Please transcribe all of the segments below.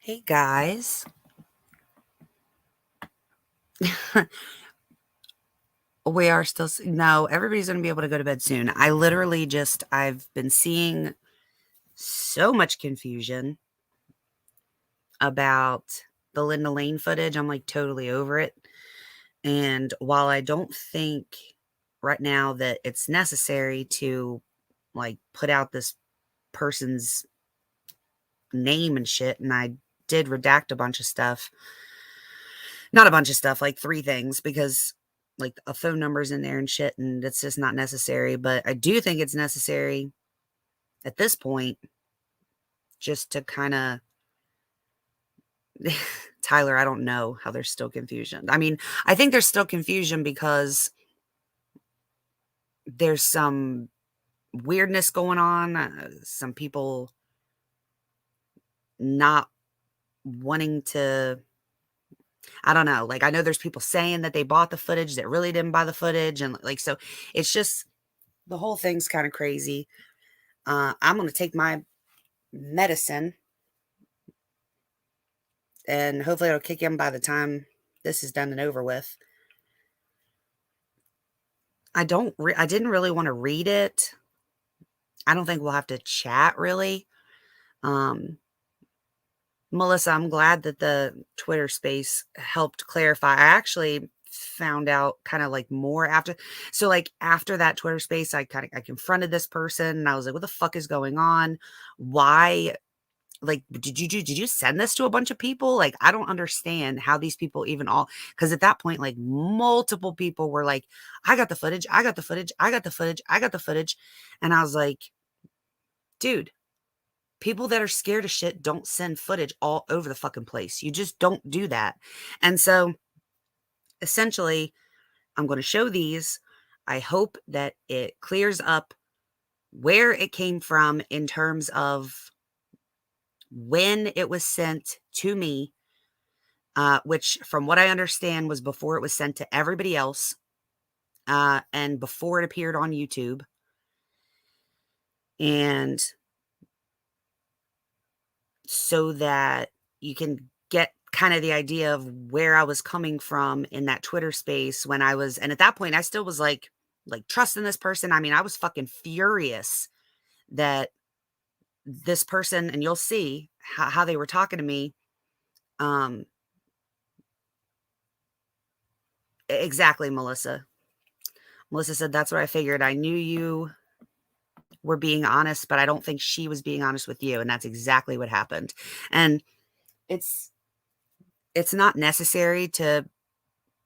Hey guys. We are still, no, everybody's going to be able to go to bed soon. I've been seeing so much confusion about the Linda Lane footage. I'm like totally over it. And while I don't think right now that it's necessary to like put out this person's name and shit, and I did redact a bunch of stuff, not a bunch of stuff, like 3 things, because, like, a phone number's in there and shit, and it's just not necessary, but I do think it's necessary at this point just to kinda Tyler, I don't know how there's still confusion. I mean, I think there's still confusion because there's some weirdness going on, some people not wanting to I don't know, like, I know there's people saying that they bought the footage that really didn't buy the footage, and, like, so it's just the whole thing's kinda crazy. I'm gonna take my medicine, and hopefully it'll kick in by the time this is done and over with. I didn't really wanna read it. I don't think we'll have to chat really. Um, Melissa, I'm glad that the Twitter space helped clarify. I actually found out kinda, like, more after like, after that Twitter space, I confronted this person, and I was like, "What the fuck is going on? Why Like, did you send this to a bunch of people? Like, I don't understand how these people even all, because at that point, like, multiple people were like, "I got the footage, I got the footage, I got the footage, I got the footage." And I was like, "Dude, people that are scared of shit don't send footage all over the fucking place. You just don't do that." And so, essentially, I'm gonna show these. I hope that it clears up where it came from in terms of when it was sent to me, which from what I understand was before it was sent to everybody else, and before it appeared on YouTube. And so that you can get kind of the idea of where I was coming from in that Twitter space when I was, and at that point I still was like trusting this person. I mean, I was fucking furious that this person, and you'll see how they were talking to me. Um, exactly, Melissa. Melissa said, "That's what I figured. I knew you were being honest, but I don't think she was being honest with you." And that's exactly what happened. And it's it's not necessary to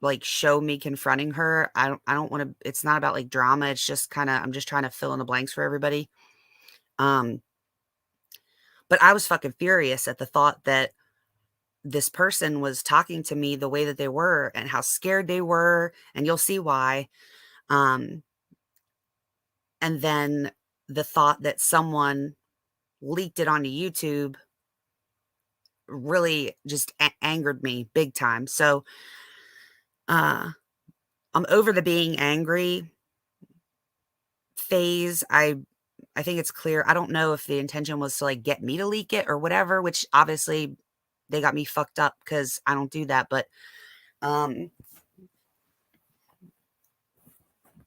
like show me confronting her. I don't want to, it's not about like drama. It's just kind of, I'm just trying to fill in the blanks for everybody. Um but I was fucking furious at the thought that this person was talking to me the way that they were and how scared they were, and you'll see why. Um and then the thought that someone leaked it onto YouTube really just angered me big time. So, uh, I'm over the being angry phase. I think it's clear. I don't know if the intention was to like get me to leak it or whatever, which obviously they got me fucked up because I don't do that. But um,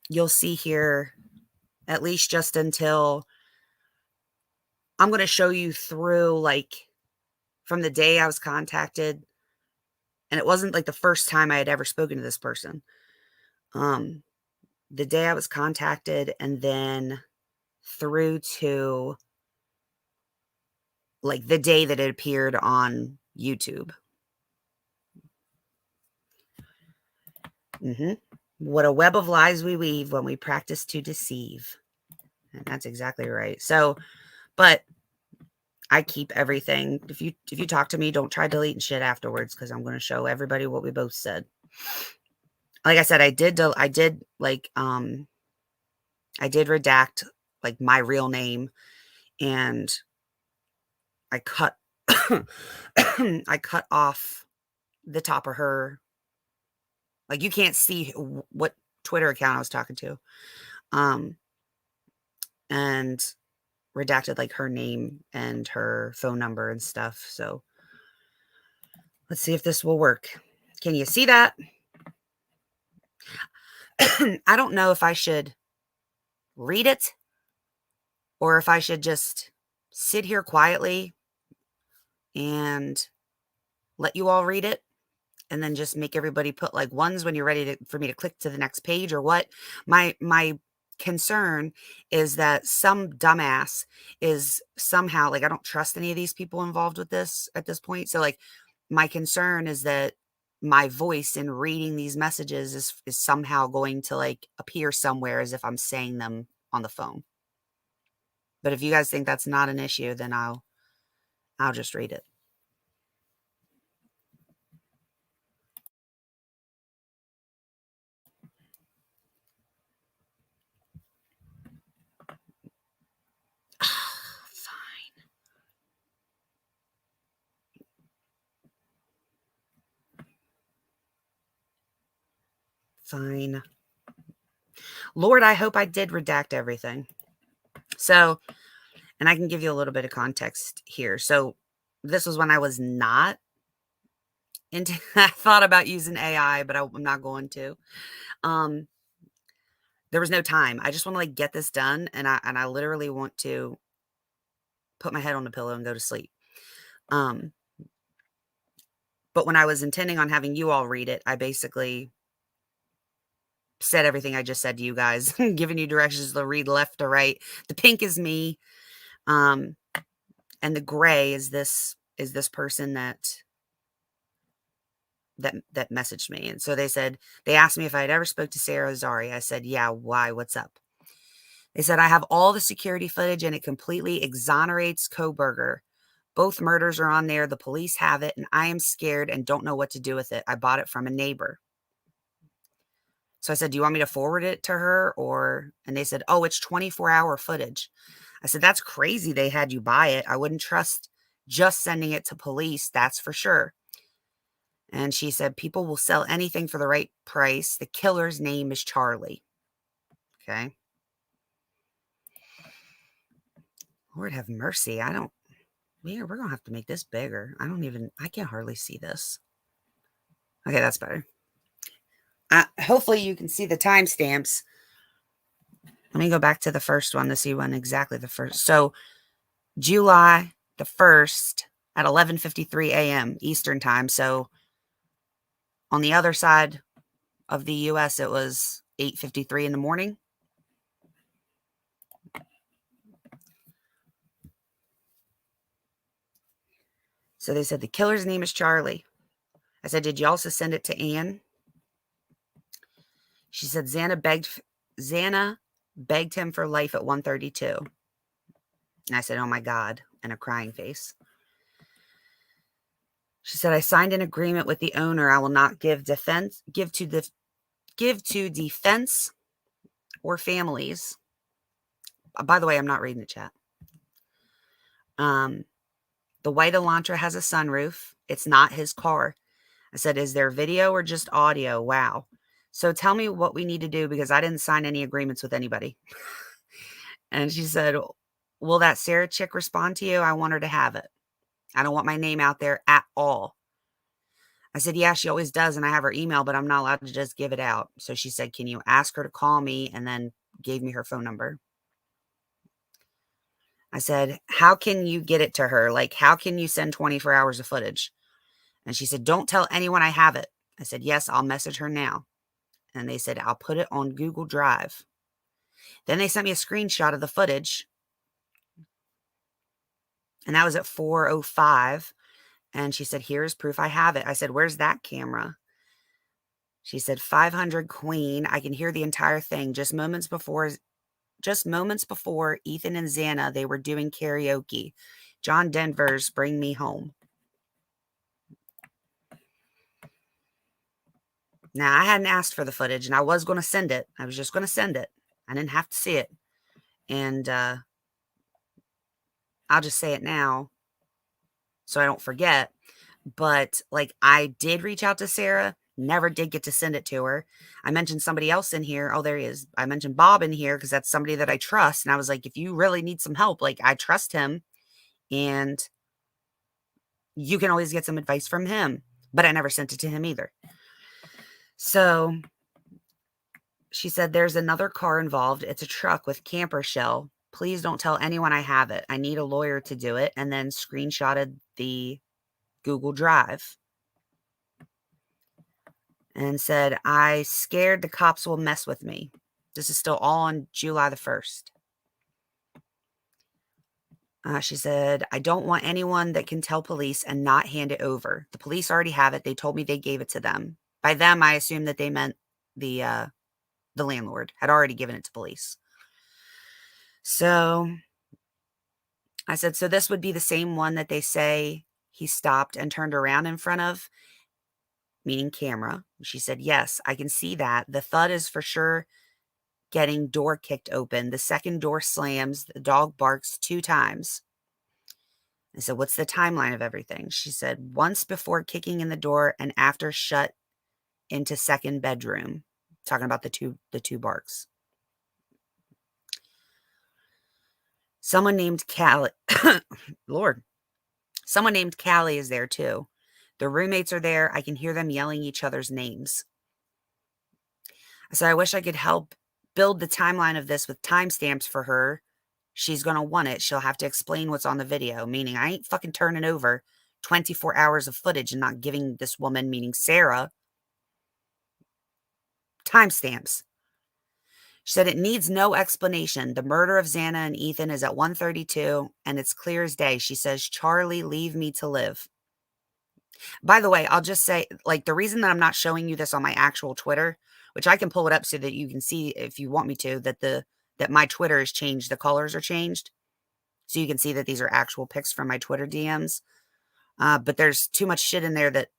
you'll see here, at least just until I'm going to show you through, like, from the day I was contacted, and it wasn't like the first time I had ever spoken to this person. Um, the day I was contacted, and then through to like the day that it appeared on YouTube. Hmm. What a web of lies we weave when we practice to deceive. And that's exactly right. So, but I keep everything. If you talk to me, don't try deleting shit afterwards, because I'm going to show everybody what we both said. Like I said, I did redact like my real name, and I cut I cut off the top of her. Like, you can't see what Twitter account I was talking to. Um and redacted like her name and her phone number and stuff. So Let's see if this will work. Can you see that? I don't know if I should read it or if I should just sit here quietly and let you all read it and then just make everybody put like ones when you're ready for me to click to the next page or what. My concern is that some dumbass is somehow like, I don't trust any of these people involved with this at this point. So like my concern is that my voice in reading these messages is somehow going to like appear somewhere as if I'm saying them on the phone. But if you guys think that's not an issue, then I'll just read it. Fine. Fine. Lord, I hope I did redact everything. So, and I can give you a little bit of context here. So, this was when I was not into, I thought about using AI, but I'm not going to. Um, there was no time. I just want to like get this done, and I literally want to put my head on the pillow and go to sleep. Um, but when I was intending on having you all read it, I basically said everything I just said to you guys, giving you directions to read left to right. The pink is me. And the gray is this person that messaged me. And so they asked me if I had ever spoke to Sarah Azari. I said, yeah, why? What's up? They said, I have all the security footage and it completely exonerates Koberger. Both murders are on there. The police have it and I am scared and don't know what to do with it. I bought it from a neighbor. So I said, do you want me to forward it to her? And they said, oh, it's 24-hour footage. I said, that's crazy. They had you buy it. I wouldn't trust just sending it to police. That's for sure. And she said, people will sell anything for the right price. The killer's name is Charlie. Okay. Lord have mercy. We're going to have to make this bigger. I can't hardly see this. Okay, that's better. Hopefully you can see the timestamps. Let me go back to the first one to see when exactly the first. So July the 1st at 11:53 a.m. Eastern time. So on the other side of the U.S., it was 8:53 in the morning. So they said the killer's name is Charlie. I said, did you also send it to Anne? She said Xana begged him for life at 1:32. And I said, oh my God, and a crying face. She said, I signed an agreement with the owner. I will not give to defense or families. By the way, I'm not reading the chat. The white Elantra has a sunroof. It's not his car. I said, is there video or just audio? Wow. So tell me what we need to do because I didn't sign any agreements with anybody. And she said, will that Sarah chick respond to you? I want her to have it. I don't want my name out there at all. I said, yeah, she always does. And I have her email, but I'm not allowed to just give it out. So she said, can you ask her to call me? And then gave me her phone number. I said, how can you get it to her? Like, how can you send 24 hours of footage? And she said, don't tell anyone I have it. I said, yes, I'll message her now. And they said, I'll put it on Google Drive. Then they sent me a screenshot of the footage. And that was at 4:05. And she said, here's proof I have it. I said, where's that camera? She said, 500 Queen. I can hear the entire thing. Just moments before Ethan and Xana, they were doing karaoke. John Denver's Bring Me Home. Now, I hadn't asked for the footage, and I was going to send it. I was just going to send it. I didn't have to see it. And I'll just say it now so I don't forget. But, like, I did reach out to Sarah. Never did get to send it to her. I mentioned somebody else in here. Oh, there he is. I mentioned Bob in here because that's somebody that I trust. And I was like, if you really need some help, like, I trust him. And you can always get some advice from him. but I never sent it to him either. So she said, there's another car involved. It's a truck with camper shell. Please don't tell anyone I have it. I need a lawyer to do it. And then screenshotted the Google Drive and said, I scared the cops will mess with me. This is still all on July the 1st. She said, I don't want anyone that can tell police and not hand it over. The police already have it. They told me they gave it to them. By them, I assume that they meant the landlord had already given it to police. So I said, so this would be the same one that they say he stopped and turned around in front of, meaning camera. She said, yes, I can see that. The thud is for sure getting door kicked open. The second door slams. The dog barks 2 times. I said, what's the timeline of everything? She said, once before kicking in the door and after shut into second bedroom. Talking about the two barks. Someone named Callie. Lord. Someone named Callie is there too. The roommates are there. I can hear them yelling each other's names. I said, I wish I could help build the timeline of this with timestamps for her. She's going to want it. She'll have to explain what's on the video, meaning I ain't fucking turning over 24 hours of footage and not giving this woman, meaning Sarah, timestamps. She said, it needs no explanation. The murder of Xana and Ethan is at 1:32, and it's clear as day. She says, Charlie, leave me to live. By the way, I'll just say, like, the reason that I'm not showing you this on my actual Twitter, which I can pull it up so that you can see, if you want me to, that my Twitter has changed. The colors are changed. So you can see that these are actual pics from my Twitter DMs. But there's too much shit in there that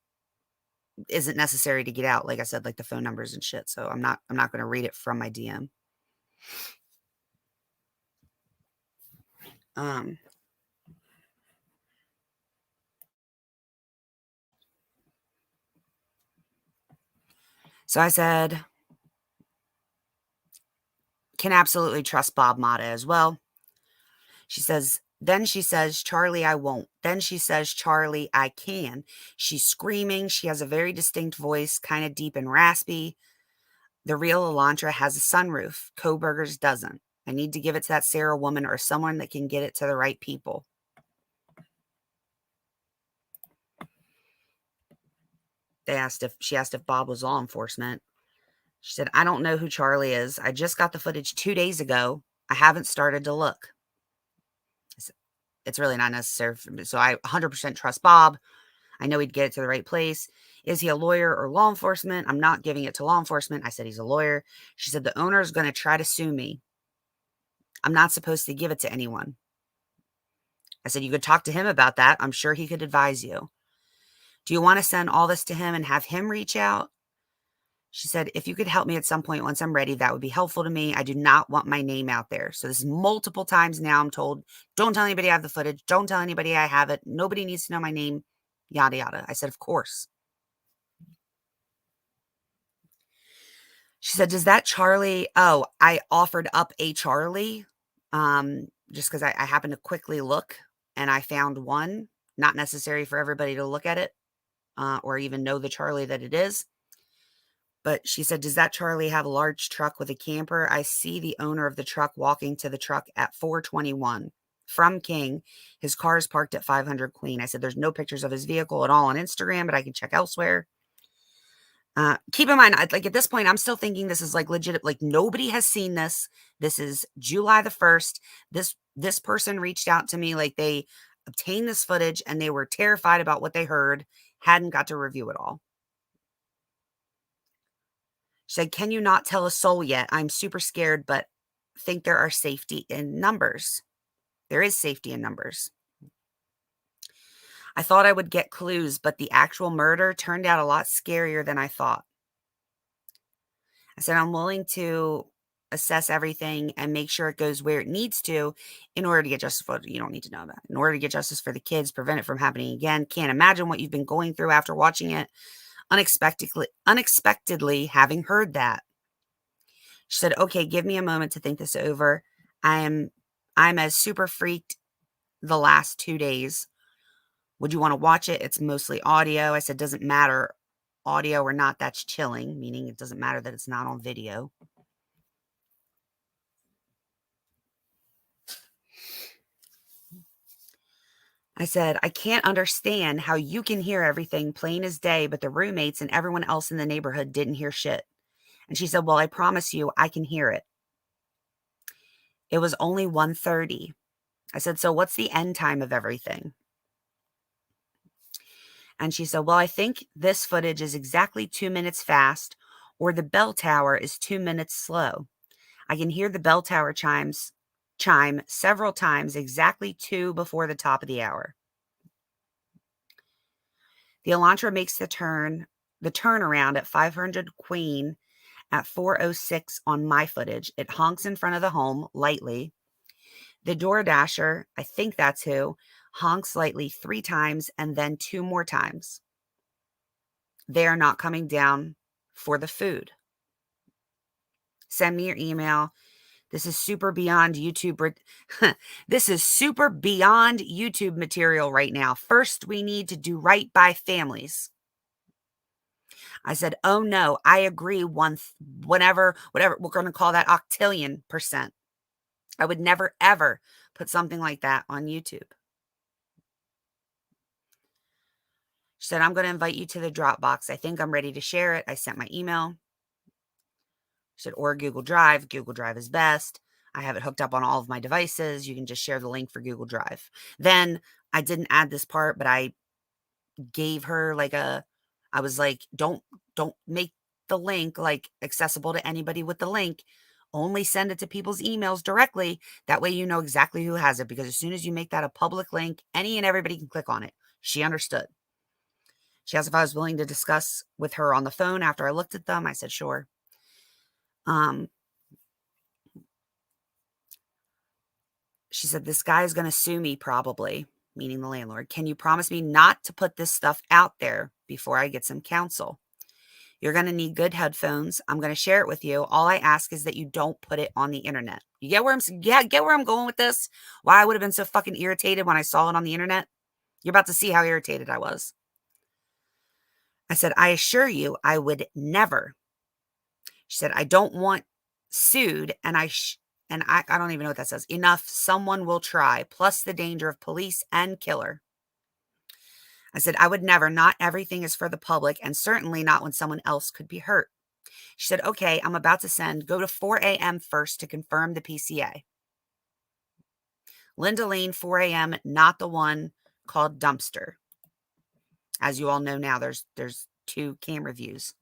isn't necessary to get out. Like I said, like the phone numbers and shit. So I'm not going to read it from my DM. So I said, can absolutely trust Bob Mata as well. Then she says, Charlie, I won't. Then she says, Charlie, I can. She's screaming. She has a very distinct voice, kind of deep and raspy. The real Elantra has a sunroof. Coburger's doesn't. I need to give it to that Sarah woman or someone that can get it to the right people. She asked if Bob was law enforcement. She said, I don't know who Charlie is. I just got the footage 2 days ago. I haven't started to look. It's really not necessary for me. So I 100% trust Bob. I know he'd get it to the right place. Is he a lawyer or law enforcement? I'm not giving it to law enforcement. I said he's a lawyer. She said, the owner is going to try to sue me. I'm not supposed to give it to anyone. I said, you could talk to him about that. I'm sure he could advise you. Do you want to send all this to him and have him reach out? She said, if you could help me at some point once I'm ready, that would be helpful to me. I do not want my name out there. So this is multiple times now I'm told, don't tell anybody I have the footage. Don't tell anybody I have it. Nobody needs to know my name, yada, yada. I said, of course. She said, does that Charlie, oh, I offered up a Charlie, just because I happened to quickly look and I found one, not necessary for everybody to look at it, or even know the Charlie that it is. But she said, does that Charlie have a large truck with a camper? I see the owner of the truck walking to the truck at 421 from King. His car is parked at 500 Queen. I said, there's no pictures of his vehicle at all on Instagram, but I can check elsewhere. Keep in mind, like at this point, I'm still thinking this is like legit. Like nobody has seen this. This is July the 1st. This person reached out to me. Like they obtained this footage and they were terrified about what they heard. Hadn't got to review it all. She said, can you not tell a soul yet? I'm super scared, but think there are safety in numbers. There is safety in numbers. I thought I would get clues, but the actual murder turned out a lot scarier than I thought. I said, I'm willing to assess everything and make sure it goes where it needs to in order to get justice for, you don't need to know that. In order to get justice for the kids, prevent it from happening again. Can't imagine what you've been going through after watching it. Unexpectedly having heard that. She said, okay, give me a moment to think this over. I'm as super freaked the last 2 days. Would you want to watch it? It's mostly audio. I said, doesn't matter audio or not, that's chilling, meaning it doesn't matter that it's not on video. I said, I can't understand how you can hear everything plain as day, but the roommates and everyone else in the neighborhood didn't hear shit. And she said, well, I promise you, I can hear it. It was only 1:30. I said, so what's the end time of everything? And she said, well, I think this footage is exactly 2 minutes fast, or the bell tower is 2 minutes slow. I can hear the bell tower chime several times, exactly 2 before the top of the hour. The Elantra makes the turnaround at 500 Queen at 4:06 on my footage. It honks in front of the home lightly. The DoorDasher, I think that's who, honks lightly 3 times and then 2 more times. They are not coming down for the food. Send me your email. This is super beyond YouTube. This is super beyond YouTube material right now. First, we need to do right by families. I said, oh no, I agree. Whatever, we're going to call that octillion%. I would never, ever put something like that on YouTube. She said, I'm going to invite you to the Dropbox. I think I'm ready to share it. I sent my email. She said, or Google Drive. Google Drive is best. I have it hooked up on all of my devices. You can just share the link for Google Drive. Then I didn't add this part, but I gave her I was like, don't make the link like accessible to anybody with the link. Only send it to people's emails directly. That way you know exactly who has it, because as soon as you make that a public link, any and everybody can click on it. She understood. She asked if I was willing to discuss with her on the phone after I looked at them. I said, sure. She said, this guy is going to sue me probably, meaning the landlord. Can you promise me not to put this stuff out there before I get some counsel? You're going to need good headphones. I'm going to share it with you. All I ask is that you don't put it on the internet. You get where I'm going with this? Why I would have been so fucking irritated when I saw it on the internet? You're about to see how irritated I was. I said, I assure you, I would never. She said, I don't want sued, and I don't even know what that says. Enough, someone will try, plus the danger of police and killer. I said, I would never. Not everything is for the public, and certainly not when someone else could be hurt. She said, okay, I'm about to send. Go to 4 a.m. first to confirm the PCA. Linda Lane, 4 a.m., not the one called Dumpster. As you all know now, there's 2 camera views.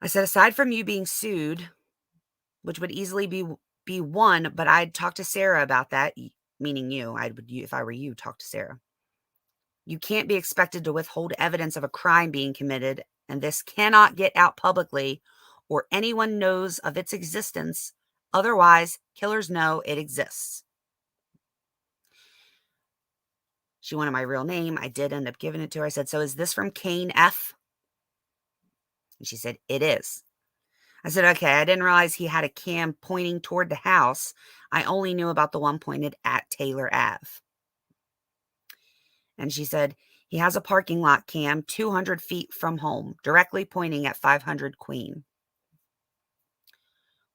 I said, aside from you being sued, which would easily be one, but I'd talk to Sarah about that, meaning you. If I were you, talk to Sarah. You can't be expected to withhold evidence of a crime being committed, and this cannot get out publicly or anyone knows of its existence. Otherwise, killers know it exists. She wanted my real name. I did end up giving it to her. I said, so is this from Kane F? And she said, it is. I said, okay, I didn't realize he had a cam pointing toward the house. I only knew about the one pointed at Taylor Ave. And she said, he has a parking lot cam 200 feet from home, directly pointing at 500 Queen.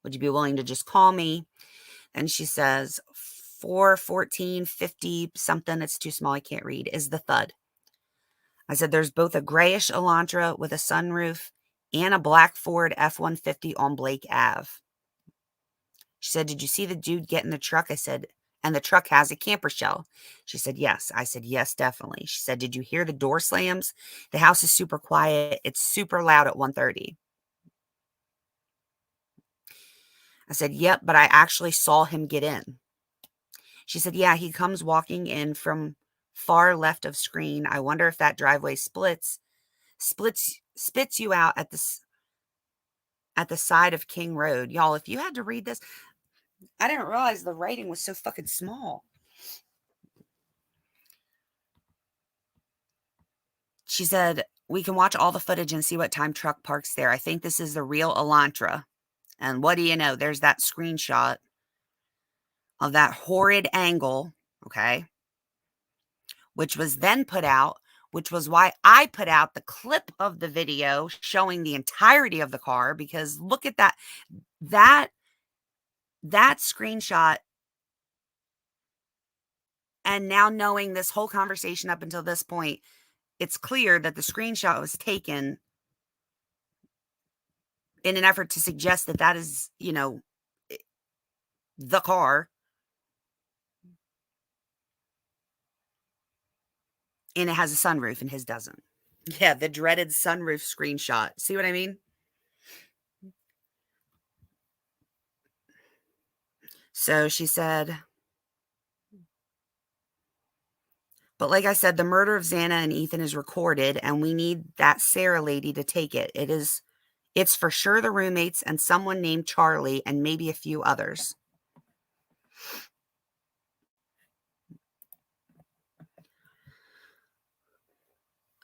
Would you be willing to just call me? And she says, 41450 something, it's too small, I can't read, is the thud. I said, there's both a grayish Elantra with a sunroof and a black Ford F-150 on Blake Ave. She said, did you see the dude get in the truck? I said, and the truck has a camper shell. She said, yes. I said, yes, definitely. She said, did you hear the door slams? The house is super quiet. It's super loud at 1:30. I said, yep, but I actually saw him get in. She said, yeah, he comes walking in from far left of screen. I wonder if that driveway spits you out at the side of King Road. Y'all, if you had to read this, I didn't realize the writing was so fucking small. She said, we can watch all the footage and see what time truck parks there. I think this is the real Elantra. And what do you know? There's that screenshot of that horrid angle. Okay. which was then put out, which was why I put out the clip of the video showing the entirety of the car, because look at that. That screenshot, and now knowing this whole conversation up until this point, it's clear that the screenshot was taken in an effort to suggest that that is, the car, and it has a sunroof and his doesn't. Yeah, the dreaded sunroof screenshot. See what I mean? So she said, but like I said, the murder of Xana and Ethan is recorded, and we need that Sarah lady to take it. It's for sure the roommates and someone named Charlie and maybe a few others.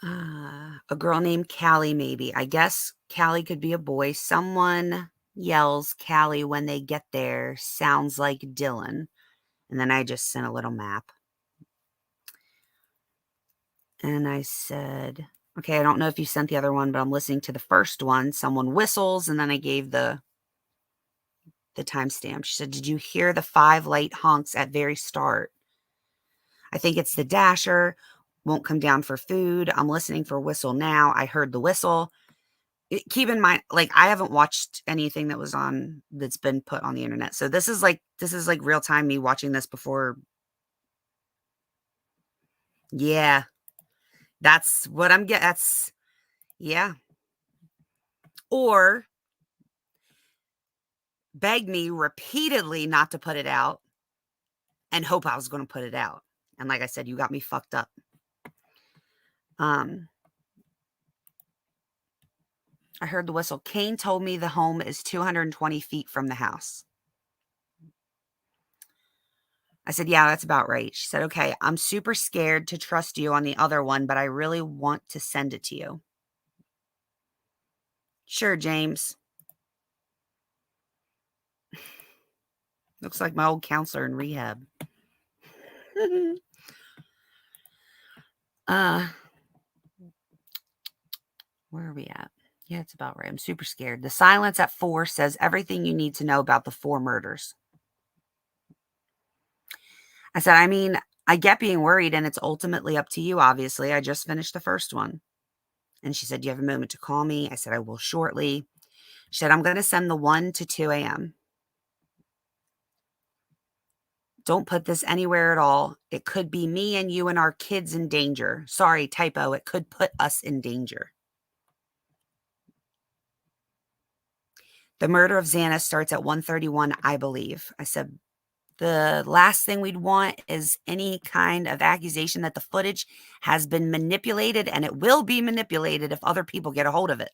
A girl named Callie, maybe. I guess Callie could be a boy. Someone yells Callie when they get there. Sounds like Dylan. And then I just sent a little map. And I said, okay, I don't know if you sent the other one, but I'm listening to the first one. Someone whistles, and then I gave the timestamp. She said, did you hear the 5 light honks at very start? I think it's the dasher. Won't come down for food. I'm listening for whistle now. I heard the whistle. Keep in mind, like, I haven't watched anything that's been put on the internet. So this is like real time me watching this before. Yeah. That's what I'm getting. Yeah. Or begged me repeatedly not to put it out and hope I was going to put it out. And like I said, you got me fucked up. I heard the whistle. Kane told me the home is 220 feet from the house. I said, yeah, that's about right. She said, okay, I'm super scared to trust you on the other one, but I really want to send it to you. Sure, James. Looks like my old counselor in rehab. Where are we at? Yeah, it's about right. I'm super scared. The silence at 4 says everything you need to know about the 4 murders. I said, I mean, I get being worried, and it's ultimately up to you, obviously. I just finished the first one. And she said, do you have a moment to call me? I said, I will shortly. She said, I'm going to send the 1 to 2 a.m. Don't put this anywhere at all. It could be me and you and our kids in danger. Sorry, typo. It could put us in danger. The murder of Xana starts at 1:31, I believe. I said, the last thing we'd want is any kind of accusation that the footage has been manipulated, and it will be manipulated if other people get a hold of it.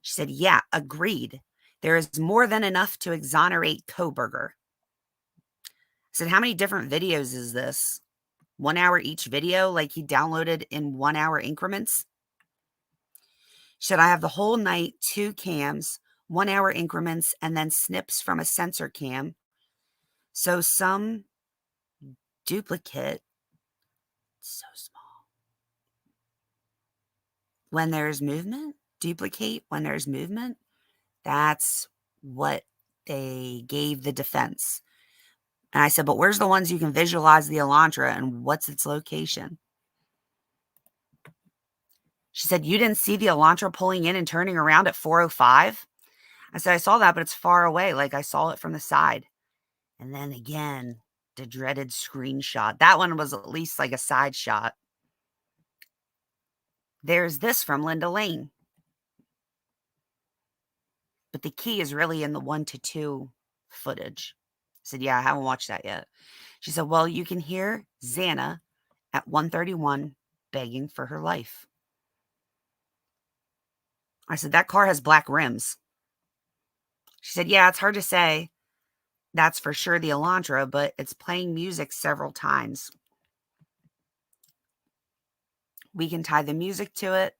She said, yeah, agreed. There is more than enough to exonerate Koberger. I said, how many different videos is this? 1 hour each video, like he downloaded in 1 hour increments? Should I have the whole night, 2 cams, 1 hour increments, and then snips from a sensor cam? So some duplicate, so small. When there's movement, duplicate when there's movement. That's what they gave the defense. And I said, but where's the ones you can visualize the Elantra and what's its location? She said, you didn't see the Elantra pulling in and turning around at 4:05? I said, I saw that, but it's far away. Like I saw it from the side. And then again, the dreaded screenshot. That one was at least like a side shot. There's this from Linda Lane. But the key is really in the 1 to 2 footage. I said, yeah, I haven't watched that yet. She said, well, you can hear Xana at 1:31 begging for her life. I said, that car has black rims. She said, yeah, it's hard to say. That's for sure the Elantra, but it's playing music several times. We can tie the music to it.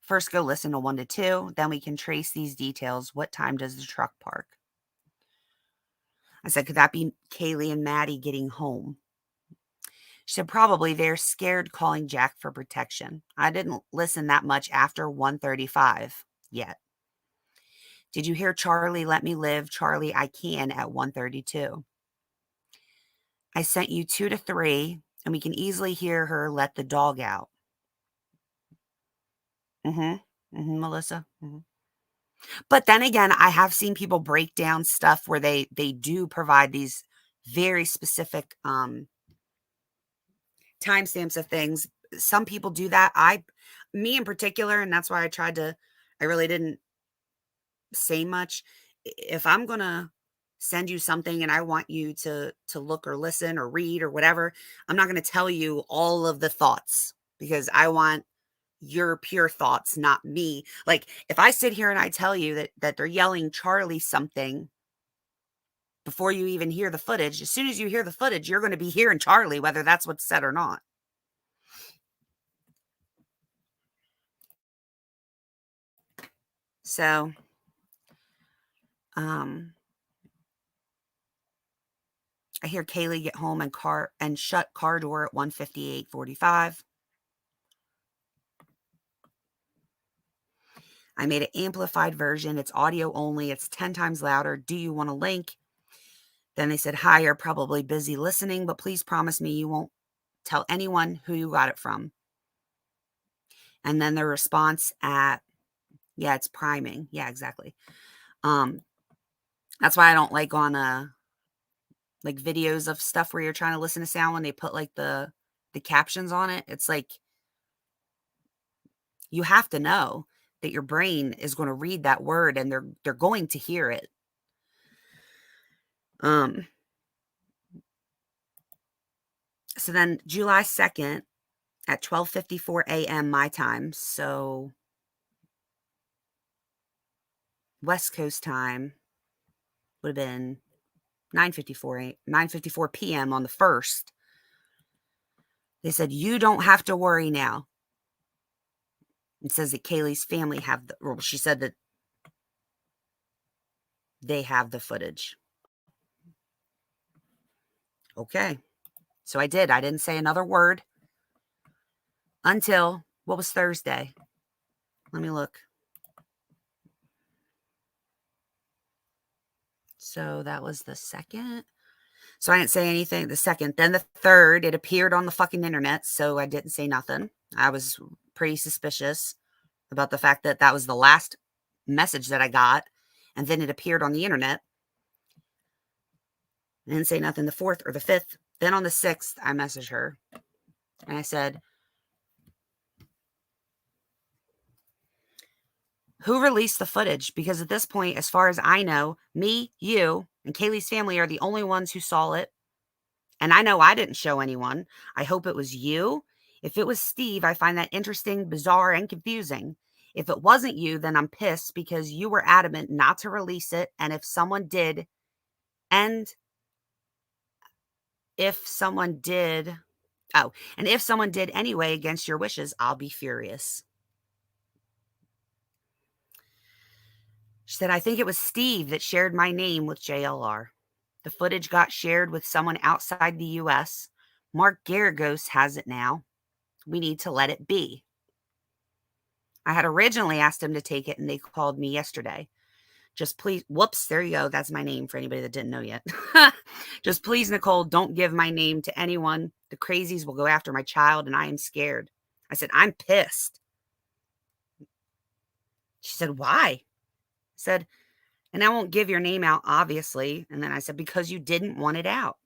First, go listen to 1 to 2. Then we can trace these details. What time does the truck park? I said, could that be Kaylee and Maddie getting home? She said, probably they're scared calling Jack for protection. I didn't listen that much after 1:35 yet. Did you hear Charlie, let me live, Charlie, I can at 1:32? I sent you 2 to 3, and we can easily hear her let the dog out. Melissa. But then again, I have seen people break down stuff where they do provide these very specific timestamps of things. Some people do that. Me in particular, and that's why I really didn't say much. If I'm gonna send you something and I want you to look or listen or read or whatever, I'm not gonna tell you all of the thoughts because I want your pure thoughts, not me. Like if I sit here and I tell you that they're yelling Charlie something before you even hear the footage, as soon as you hear the footage, you're going to be hearing Charlie, whether that's what's said or not. So, I hear Kaylee get home and shut car door at 1:58:45. I made an amplified version. It's audio only. It's 10 times louder. Do you want a link? Then they said, hi, you're probably busy listening, but please promise me you won't tell anyone who you got it from. And then the response yeah, it's priming. Yeah, exactly. That's why I don't like on like videos of stuff where you're trying to listen to sound when they put like the captions on it. It's like you have to know that your brain is going to read that word and they're going to hear it. So then July 2nd at 12:54 a.m. my time, so West Coast time would have been 9:54 p.m. on the 1st. They said, you don't have to worry now. It says that Kaylee's family she said that they have the footage. Okay. So I didn't say another word until what was Thursday? Let me look. So that was the 2nd. So I didn't say anything the 2nd. Then the 3rd, it appeared on the fucking internet. So I didn't say nothing. I was pretty suspicious about the fact that that was the last message that I got. And then it appeared on the internet. I didn't say nothing the 4th or the 5th. Then on the 6th, I messaged her. And I said, who released the footage? Because at this point, as far as I know, me, you, and Kaylee's family are the only ones who saw it. And I know I didn't show anyone. I hope it was you. If it was Steve, I find that interesting, bizarre, and confusing. If it wasn't you, then I'm pissed because you were adamant not to release it. And if someone did anyway against your wishes, I'll be furious. She said, I think it was Steve that shared my name with JLR. The footage got shared with someone outside the U.S. Mark Garagos has it now. We need to let it be. I had originally asked him to take it, and they called me yesterday. Just please, whoops, there you go. That's my name for anybody that didn't know yet. Just please, Nicole, don't give my name to anyone. The crazies will go after my child, and I am scared. I said, I'm pissed. She said, why? I said, and I won't give your name out, obviously. And then I said, because you didn't want it out.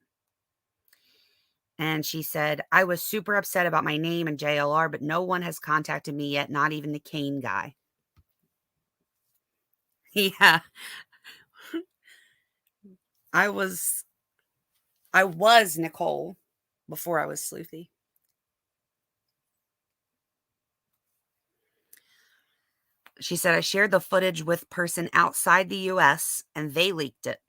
And she said, I was super upset about my name and JLR, but no one has contacted me yet, not even the Kane guy. Yeah. I was Nicole before I was Sleuthy. She said, I shared the footage with person outside the US and they leaked it.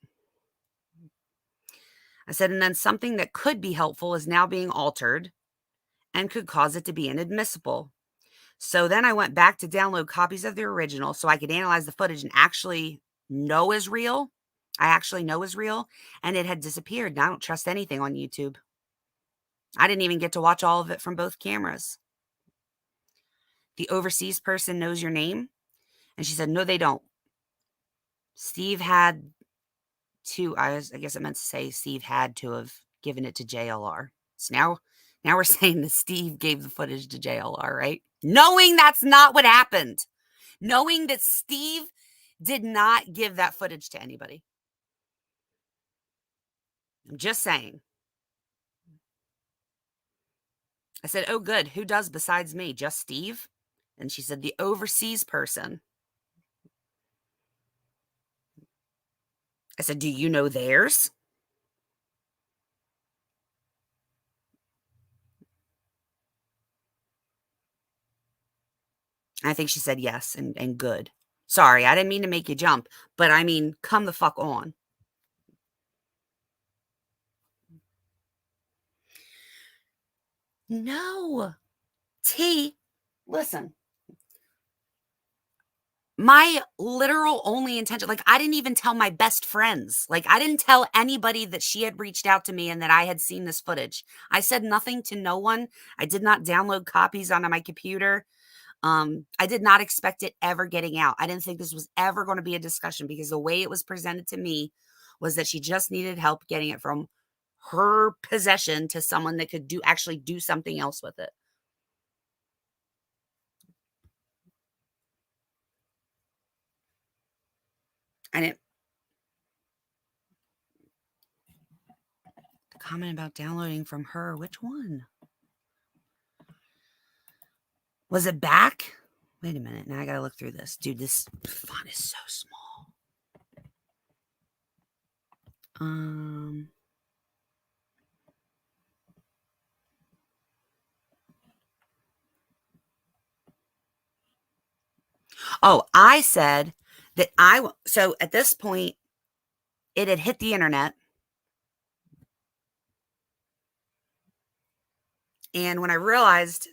I said, and then something that could be helpful is now being altered and could cause it to be inadmissible. So then I went back to download copies of the original so I could analyze the footage and actually know is real. I actually know is real. And it had disappeared. And I don't trust anything on YouTube. I didn't even get to watch all of it from both cameras. The overseas person knows your name? And she said, no, they don't. Steve had to, I guess I meant to say Steve had to have given it to JLR. So now we're saying that Steve gave the footage to JLR, right? Knowing that's not what happened. Knowing that Steve did not give that footage to anybody. I'm just saying. I said, oh, good. Who does besides me? Just Steve? And she said, the overseas person. I said, do you know theirs? I think she said yes and good. Sorry, I didn't mean to make you jump, but I mean, come the fuck on. No. T, listen. My literal only intention, like, I didn't even tell my best friends. Like, I didn't tell anybody that she had reached out to me and that I had seen this footage. I said nothing to no one. I did not download copies onto my computer. I did not expect it ever getting out. I didn't think this was ever going to be a discussion because the way it was presented to me was that she just needed help getting it from her possession to someone that could actually do something else with it. And the comment about downloading from her, which one? Was it back? Wait a minute. Now I got to look through this. Dude, this font is so small. Oh, I said that so at this point, it had hit the internet. And when I realized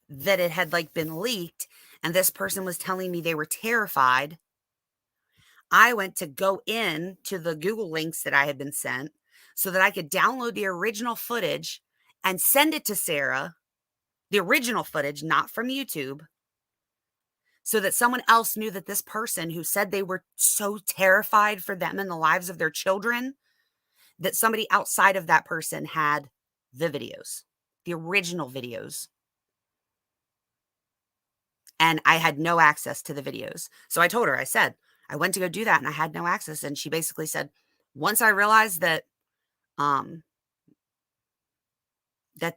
that it had like been leaked and this person was telling me they were terrified, I went to go in to the Google links that I had been sent so that I could download the original footage and send it to Sarah, the original footage, not from YouTube, so that someone else knew that this person who said they were so terrified for them and the lives of their children, that somebody outside of that person had the videos, the original videos. And I had no access to the videos. So I told her, I said, I went to go do that and I had no access. And she basically said, once I realized that, that that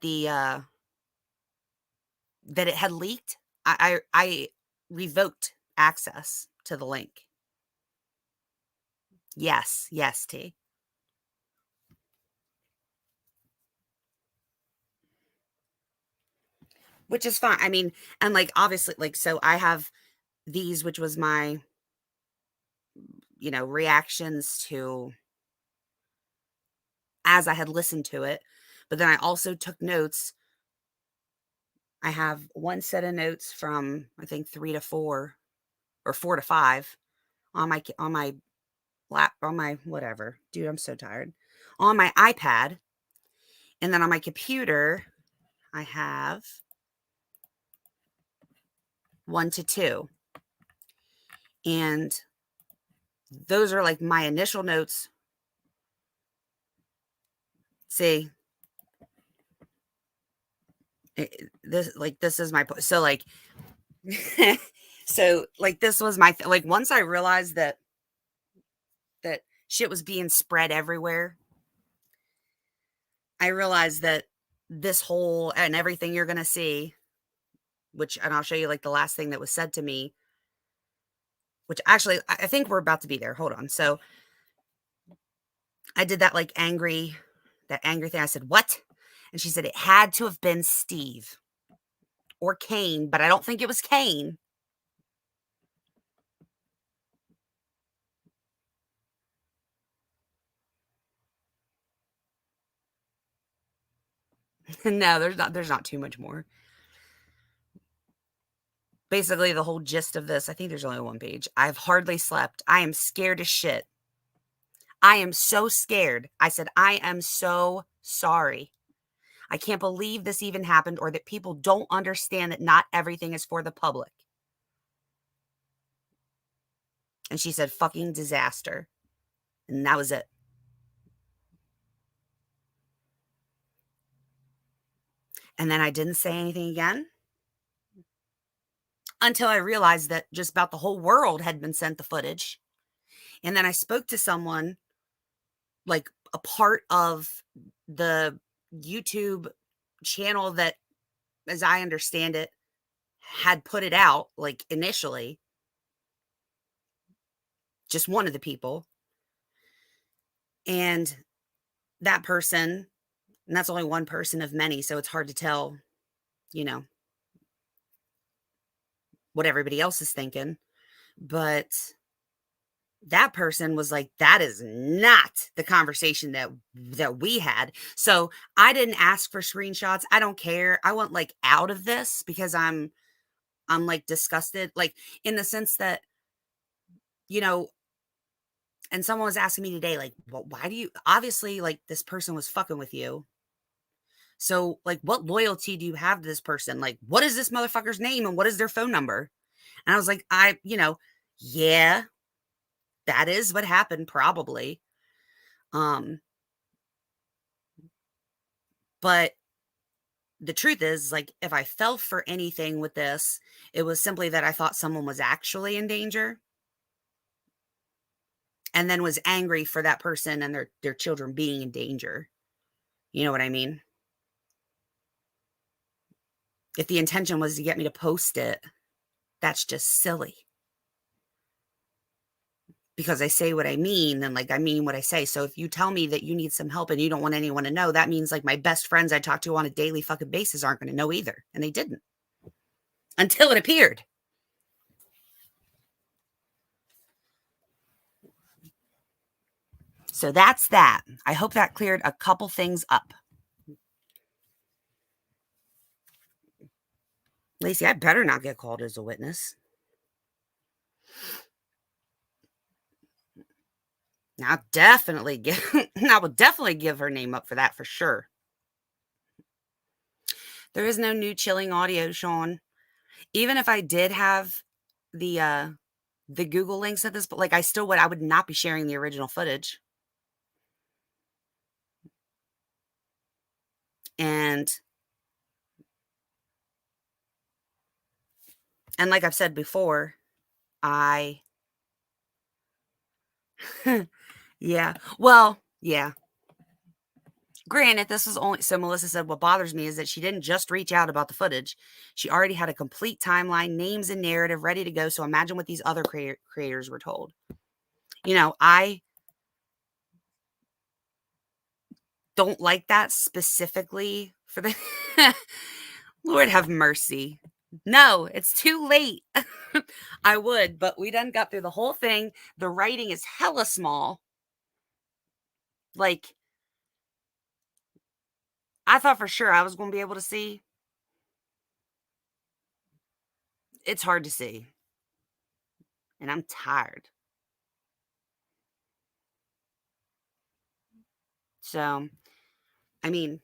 it had leaked, I revoked access to the link. Yes, T. Which is fine. I mean, and like obviously, like, so I have these, which was my, reactions to as I had listened to it. But then I also took notes. I have one set of notes from I think 3 to 4 or 4 to 5 on my lap on my whatever. Dude, I'm so tired. On my iPad, and then on my computer, I have 1 to 2. And those are like my initial notes. See, this is my point. So like, so like this was my like once I realized that shit was being spread everywhere, I realized that this whole and everything you're gonna see, and I'll show you like the last thing that was said to me, which actually I think we're about to be there. Hold on. So I did that like that angry thing. I said, what? And she said it had to have been Steve or Kane, but I don't think it was Kane. No, there's not too much more. Basically, the whole gist of this, I think there's only one page. I've hardly slept. I am scared as shit. I am so scared. I said, I am so sorry. I can't believe this even happened or that people don't understand that not everything is for the public. And she said, fucking disaster. And that was it. And then I didn't say anything again until I realized that just about the whole world had been sent the footage. And then I spoke to someone, like a part of the YouTube channel that, as I understand it, had put it out, like initially, just one of the people. And that person, and that's only one person of many, so it's hard to tell, you know, what everybody else is thinking. But that person was like, that is not the conversation that we had. So I didn't ask for screenshots. I don't care. I want like out of this because I'm like disgusted, like in the sense that, you know, and someone was asking me today, like, well, why do you, obviously, like, this person was fucking with you. So, like, what loyalty do you have to this person? Like, what is this motherfucker's name and what is their phone number? And I was like, yeah, that is what happened, probably. Um, but the truth is, like, if I fell for anything with this, it was simply that I thought someone was actually in danger and then was angry for that person and their children being in danger. You know what I mean? If the intention was to get me to post it, that's just silly. Because I say what I mean, and like I mean what I say. So if you tell me that you need some help and you don't want anyone to know, that means like my best friends I talk to on a daily fucking basis aren't going to know either. And they didn't until it appeared. So that's that. I hope that cleared a couple things up. Lacey, I better not get called as a witness. I will definitely give her name up for that for sure. There is no new chilling audio, Sean. Even if I did have the Google links at this, but like I would not be sharing the original footage. And like I've said before, yeah. Well, yeah. Granted, this is only, so Melissa said, what bothers me is that she didn't just reach out about the footage. She already had a complete timeline, names and narrative ready to go. So imagine what these other creators were told. You know, I don't like that specifically for the, Lord have mercy. No, it's too late. I would, but we done got through the whole thing. The writing is hella small. Like, I thought for sure I was going to be able to see. It's hard to see. And I'm tired. So, I mean,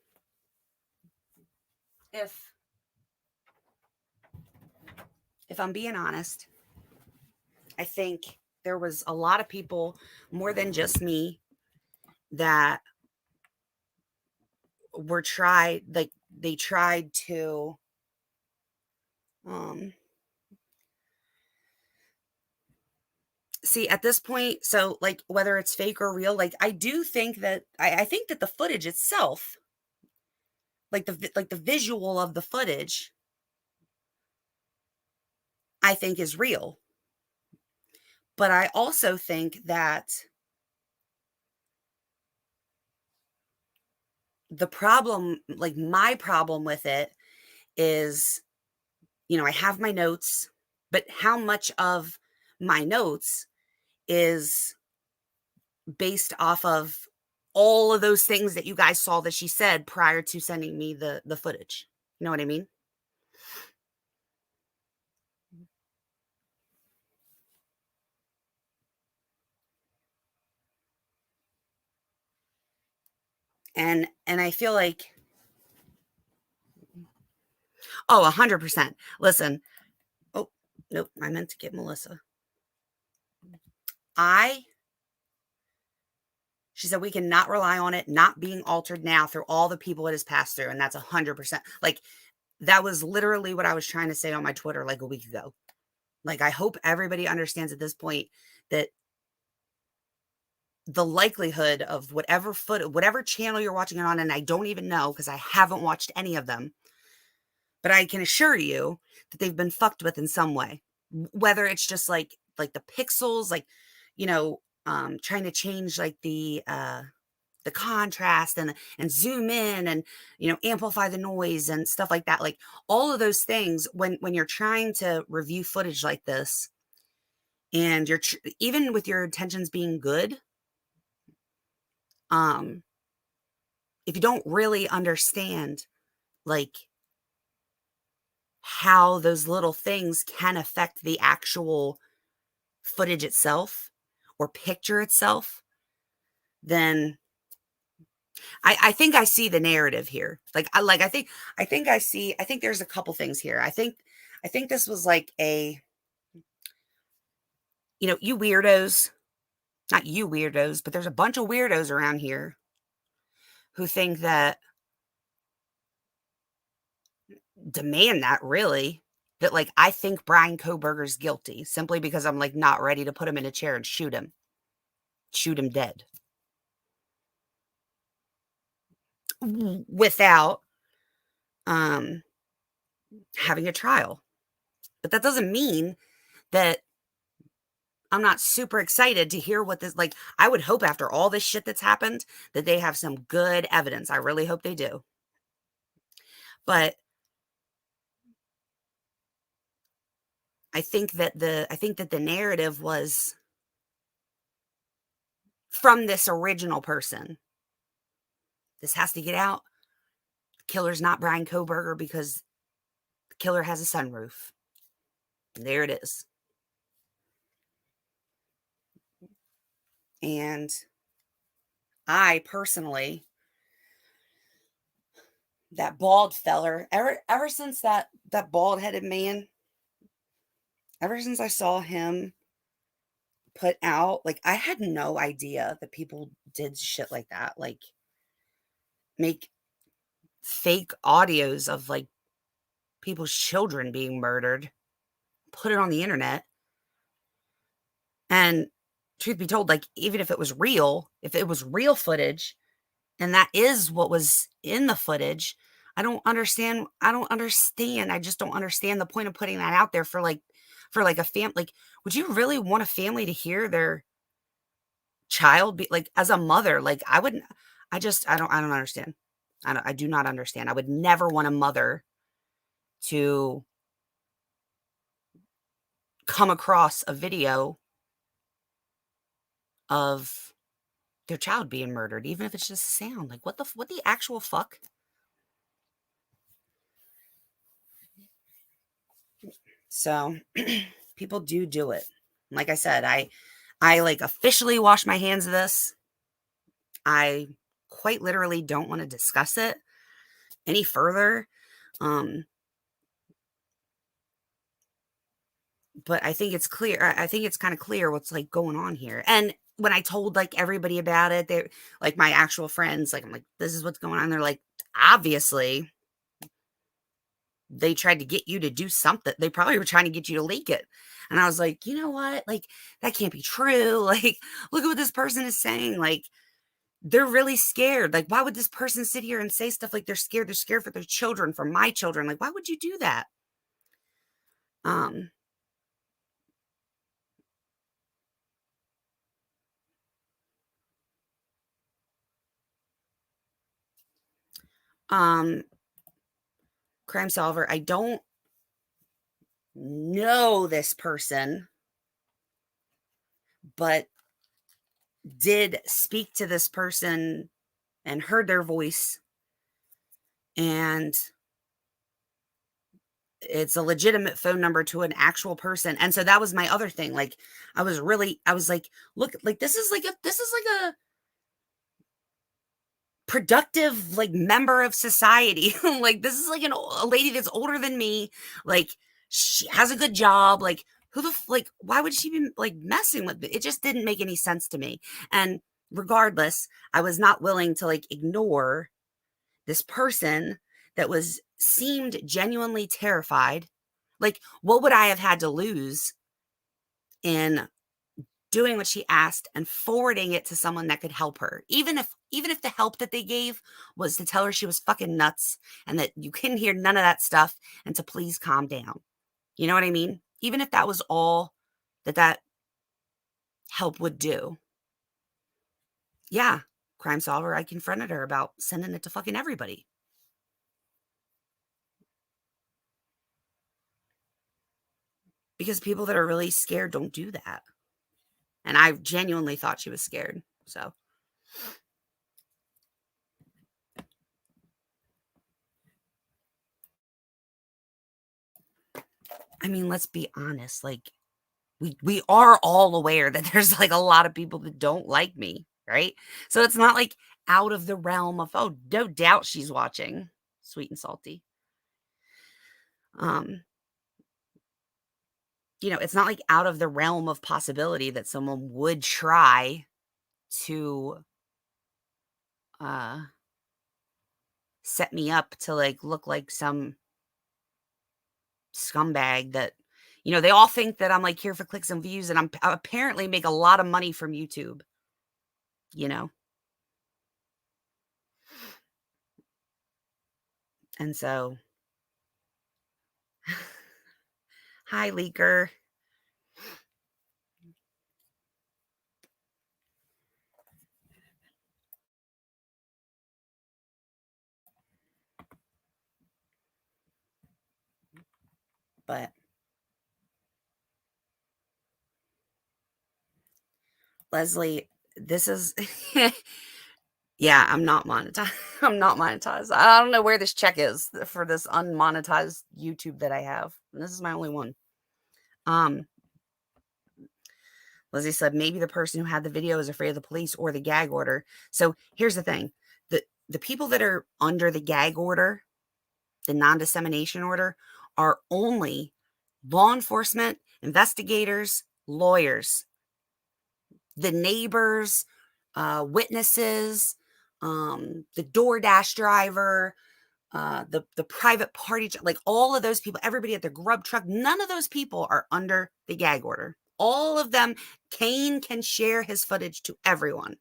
if I'm being honest, I think there was a lot of people, more than just me, that were tried, like they tried to um see at this point. So like whether it's fake or real, like I do think that I think that the footage itself, like the visual of the footage, I think is real. But I also think that the problem, like my problem with it is, you know, I have my notes, but how much of my notes is based off of all of those things that you guys saw that she said prior to sending me the footage? You know what I mean? And I feel like Oh, 100%. Listen. Oh, nope. I meant to get Melissa. She said, we cannot rely on it not being altered now through all the people it has passed through. And that's 100%. Like, that was literally what I was trying to say on my Twitter like a week ago. Like, I hope everybody understands at this point that the likelihood of whatever channel you're watching it on, and I don't even know because I haven't watched any of them, but I can assure you that they've been fucked with in some way. Whether it's just like the pixels, like, trying to change like the contrast and zoom in and amplify the noise and stuff like that, like all of those things when you're trying to review footage like this, and even with your intentions being good, um if you don't really understand like how those little things can affect the actual footage itself or picture itself, then I think I see the narrative here. I think there's a couple things here. I think this was like you weirdos, not you weirdos, but there's a bunch of weirdos around here who think that demand that really that like I think Brian Koberger's guilty simply because I'm like not ready to put him in a chair and shoot him dead without um having a trial. But that doesn't mean that I'm not super excited to hear what this, like, I would hope after all this shit that's happened that they have some good evidence. I really hope they do. But I think that the narrative was from this original person. This has to get out. The killer's not Brian Koberger because the killer has a sunroof. And there it is. And I personally, that bald feller, ever since that bald-headed man, ever since I saw him put out, like, I had no idea that people did shit like that, like make fake audios of like people's children being murdered, put it on the internet. And truth be told, like, even if it was real, if it was real footage and that is what was in the footage, I don't understand. I just don't understand the point of putting that out there for like a family. Like, would you really want a family to hear their child be like, as a mother, like I wouldn't, I don't understand. I do not understand. I would never want a mother to come across a video of their child being murdered, even if it's just a sound. Like, what the actual fuck? So people do it. Like I said, I like officially wash my hands of this. I quite literally don't want to discuss it any further. Um, but I think it's clear. I think it's kind of clear what's like going on here. And when I told like everybody about it, they like my actual friends, like I'm like, this is what's going on. They're like, obviously, they tried to get you to do something. They probably were trying to get you to leak it. And I was like, you know what? Like, that can't be true. Like, look at what this person is saying. Like, they're really scared. Like, why would this person sit here and say stuff like they're scared? They're scared for their children, for my children. Like, why would you do that? Um, um, Crime Solver, I don't know this person, but did speak to this person and heard their voice, and it's a legitimate phone number to an actual person. And so that was my other thing. Like, I was like, look, like this is like a productive, like, member of society. Like, this is like a lady that's older than me. Like, she has a good job. Like, like, why would she be like messing with me? It just didn't make any sense to me. And regardless, I was not willing to like ignore this person that was seemed genuinely terrified. Like, what would I have had to lose in doing what she asked and forwarding it to someone that could help her? Even if the help that they gave was to tell her she was fucking nuts and that you couldn't hear none of that stuff and to please calm down. You know what I mean? Even if that was all that help would do. Yeah, crime solver, I confronted her about sending it to fucking everybody. Because people that are really scared don't do that. And I genuinely thought she was scared. So, I mean, let's be honest. Like, we are all aware that there's like a lot of people that don't like me, right? So it's not like out of the realm of, oh, no doubt she's watching Sweet and Salty. Um, it's not like out of the realm of possibility that someone would try to uh set me up to like look like some scumbag that they all think that I'm like here for clicks and views, and I apparently make a lot of money from YouTube, you know. And so, hi leaker. But Leslie, this is yeah, I'm not monetized. I'm not monetized. I don't know where this check is for this unmonetized YouTube that I have. This is my only one. Um, Lizzie said maybe the person who had the video is afraid of the police or the gag order. So here's the thing: the people that are under the gag order, the non-dissemination order, are only law enforcement, investigators, lawyers, the neighbors, witnesses, the DoorDash driver, the private party, like all of those people, everybody at the grub truck, none of those people are under the gag order. All of them, Kane can share his footage to everyone.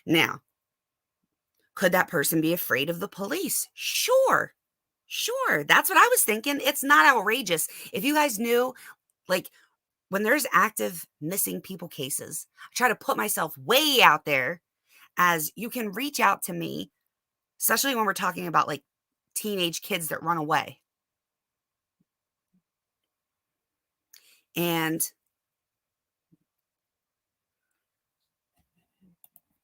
Now, could that person be afraid of the police? Sure. Sure. That's what I was thinking. It's not outrageous. If you guys knew, like, when there's active missing people cases, I try to put myself way out there as you can reach out to me, especially when we're talking about like teenage kids that run away. And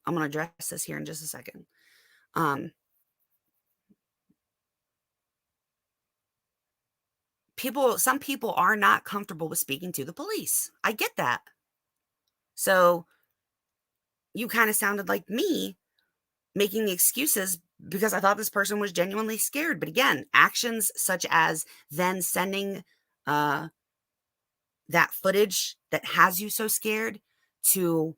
I'm going to address this here in just a second. Some people are not comfortable with speaking to the police. I get that. So you kind of sounded like me making excuses because I thought this person was genuinely scared. But again, actions such as then sending that footage that has you so scared to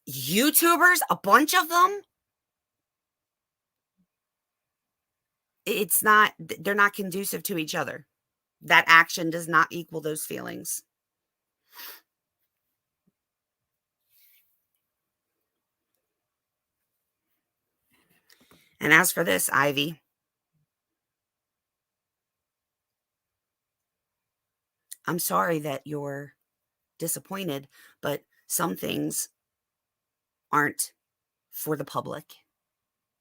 YouTubers, a bunch of them, they're not conducive to each other. That action does not equal those feelings. And as for this, Ivy, I'm sorry that you're disappointed, but some things aren't for the public.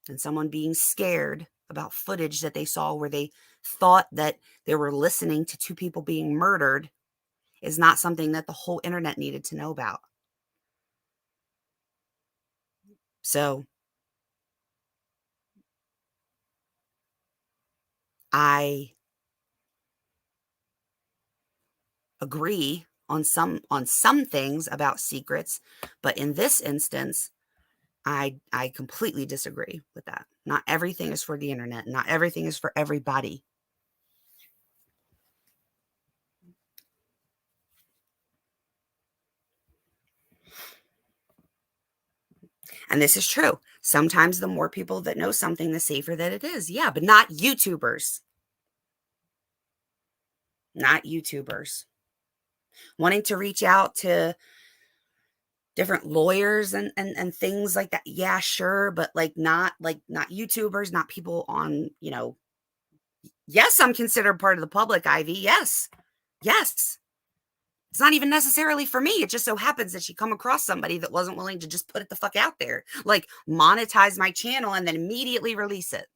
And someone being scared about footage that they saw where they thought that they were listening to two people being murdered is not something that the whole internet needed to know about. So I agree on some things about secrets, but in this instance, I completely disagree with that. Not everything is for the internet. Not everything is for everybody. And this is true. Sometimes the more people that know something, the safer that it is. Yeah, but not YouTubers. Not YouTubers. Wanting to reach out to different lawyers and things like that. Yeah, sure, but not YouTubers, not people on, yes, I'm considered part of the public, Ivy. Yes. Yes. It's not even necessarily for me. It just so happens that she come across somebody that wasn't willing to just put it the fuck out there. Like monetize my channel and then immediately release it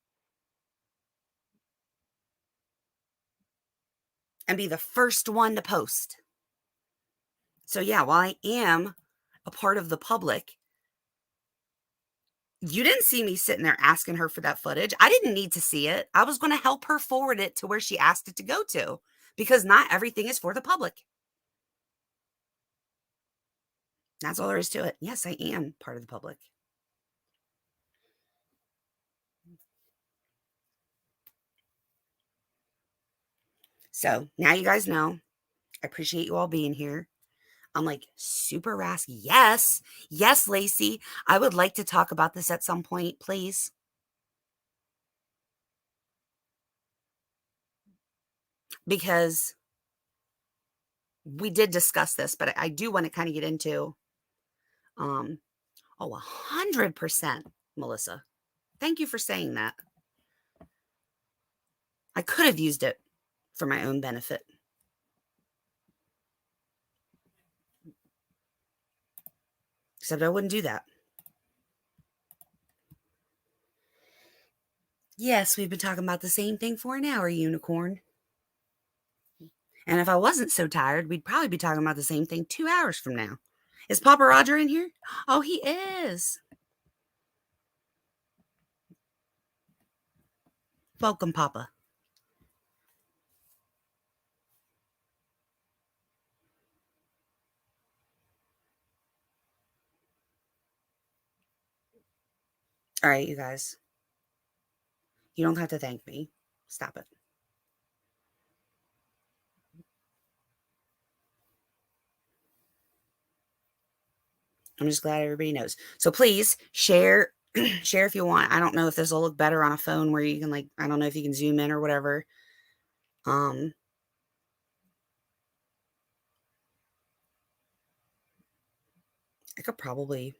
and be the first one to post. So yeah, while I am a part of the public, you didn't see me sitting there asking her for that footage. I didn't need to see it. I was going to help her forward it to where she asked it to go to, because not everything is for the public. That's all there is to it. Yes, I am part of the public. So now you guys know. I appreciate you all being here. I'm like super rasky. Yes. Yes, Lacey. I would like to talk about this at some point, please. Because we did discuss this, but I do want to kind of get into, um, 100%, Melissa. Thank you for saying that. I could have used it for my own benefit. Except I wouldn't do that. Yes, we've been talking about the same thing for an hour, unicorn. And if I wasn't so tired, we'd probably be talking about the same thing 2 hours from now. Is Papa Roger in here? Oh, he is. Welcome, Papa. All right, you guys. You don't have to thank me. Stop it. I'm just glad everybody knows. So please share, share if you want. I don't know if this will look better on a phone where you can I don't know if you can zoom in or whatever. Um, I could probably,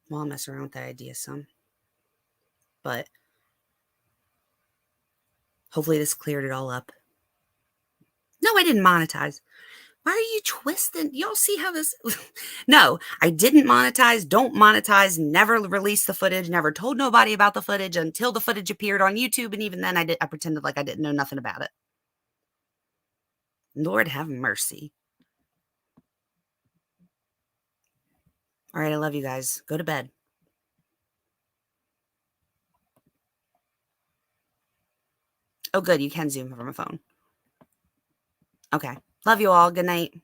well, I'll mess around with that idea some, but hopefully this cleared it all up. No, I didn't monetize. Why are you twisting? Y'all see how this? No, I didn't monetize. Don't monetize. Never released the footage. Never told nobody about the footage until the footage appeared on YouTube, and even then, I pretended like I didn't know nothing about it. Lord have mercy. All right, I love you guys. Go to bed. Oh, good. You can zoom from a phone. Okay. Love you all. Good night.